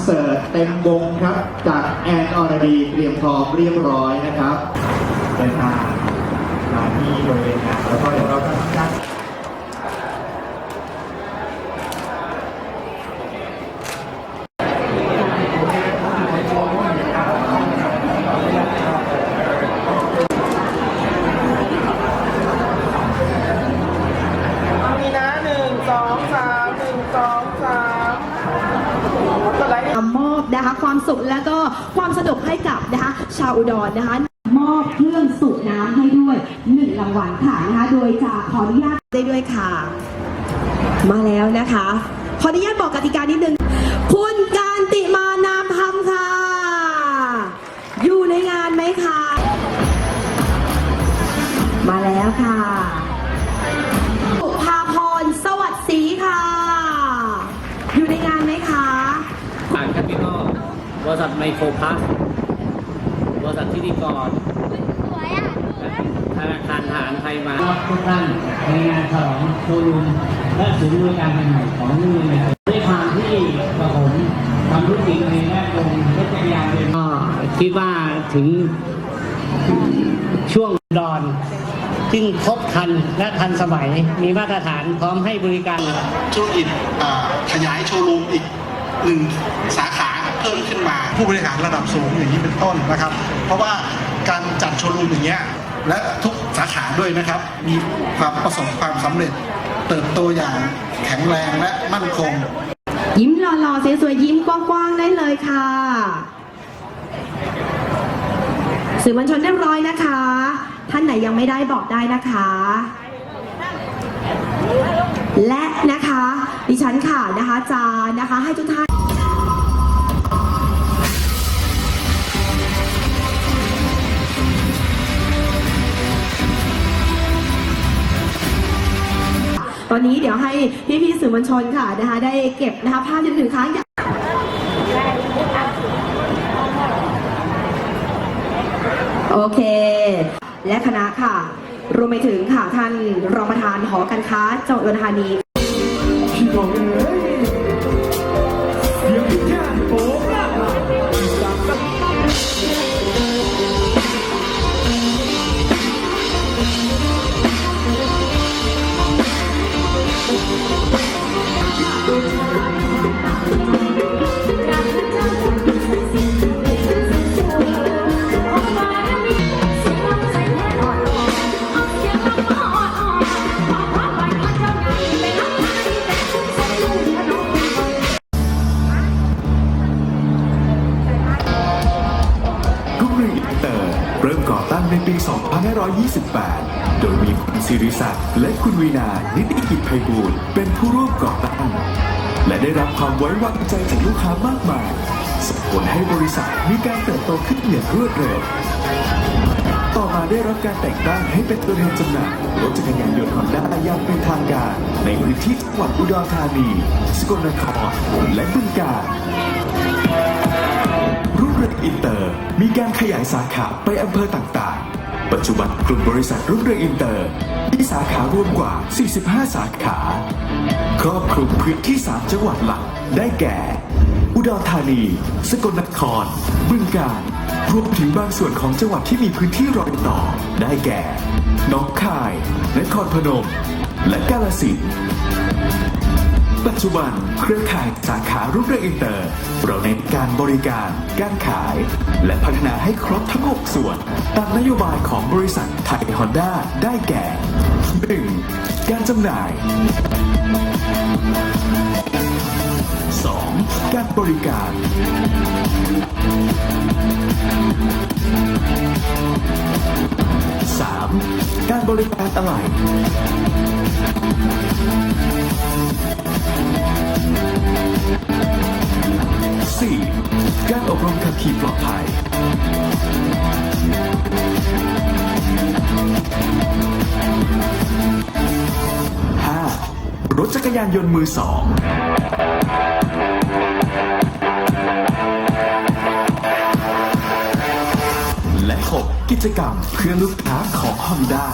เสิร์ตเต็มวงครับจากแอนอรดีเตรียมพร้อมเรียบร้อยนะครับเดินทางมาที่บริเวณงานแล้วก็เดี๋ยวเราจะทำการมอบนะคะความสุขและก็ความสนุกให้กับนะคะชาวอุดรนะคะมอบเครื่องสูบน้ำให้ด้วย1รางวัลค่ะนะคะโดยจะขออนุญาตได้ด้วยค่ะมาแล้วนะคะขออนุญาตบอกกติกานิดนึงคุณการติมานามธรรมค่ะอยู่ในงานไหมคะมาแล้วค่ะสุภาพรสวัสดิ์ศรีค่ะอยู่ในงานไหมคะต่างกันพี่ก็บริษัทไมโครพลัสบริษัทที่ดีกรธนาคารทหารไทยมาทุกท่านในงานฉลองโชว์รูมและศูนย์บริการใหม่ของนู่นเลยด้วยความที่ประผมทำธุรกิจในแวดวงรถจักรยานยนต์ก็คิดว่าถึงช่วงดอนซึ่งครบครันและทันสมัยมีมาตรฐานพร้อมให้บริการธุรกิจขยายโชว์รูมอีก1 สาขาเพิ่มขึ้นมาผู้บริหารระดับสูงอย่างนี้เป็นต้นนะครับเพราะว่าการจัดโชว์รูมอย่างเงี้ยและทุกสาขาด้วยนะครับมีความประสบความสำเร็จเติบโตอย่างแข็งแรงและมั่นคงยิ้มหล่อๆสวยๆยิ้มกว้างๆได้เลยค่ะสื่อมวลชนเรียบร้อยนะคะท่านไหนยังไม่ได้บอกได้นะคะและนะคะดิฉันค่ะนะคะจะนะคะให้ทุกท่านตอนนี้เดี๋ยวให้พี่ๆสื่อมวลชนค่ะนะคะได้เก็บนะคะภาพจนถึงครั้งโอเคและคณะค่ะรวมไปถึงค่ะท่านรองประธานหอการค้าจังหวัดอุดรธานีเริ่มก่อตั้งในปี 2528 โดยมีคุณศิริศักดิ์และคุณวีนานิติกิจไพบูลย์เป็นผู้ร่วมก่อตั้งและได้รับความไว้วางใจจากลูกค้ามากมายส่งผลให้บริษัทมีการเติบโตขึ้นอย่างรวดเร็วต่อมาได้รับการแต่งตั้งให้เป็นตัวแทนจำหน่ายรถจักรยานยนต์ฮอนด้าอย่างเป็นทางการในพื้นที่จังหวัดอุดรธานีสกลนครและบึงกาฬรุ่งเรืองอินเตอร์มีการขยายสาขาไปอำเภอต่างๆปัจจุบันกลุ่มบริษัทรุ่งเรืองอินเตอร์มีสาขารวมกว่า 45 สาขาครอบคลุมพื้นที่ 3 จังหวัดหลักได้แก่อุดรธานีสกลนครบึงกาฬรวมถึงบางส่วนของจังหวัดที่มีพื้นที่รอยต่อได้แก่หนองคายนครพนมและกาฬสินธุ์ปัจจุบันเครือข่ายสาขารุ่งเรืองอินเตอร์เราเน้นการบริการการขายและพัฒนาให้ครบทั้ง 6 ส่วนตามนโยบายของบริษัทไทยฮอนด้าได้แก่ 1. การจำหน่าย 2. การบริการ 3. การบริการอะไหล่ 4. การอบรมขับขี่ปลอดภัย 5. รถจักรยานยนต์มือ 2 และ 6. กิจกรรมเพื่อลูกค้าของ Honda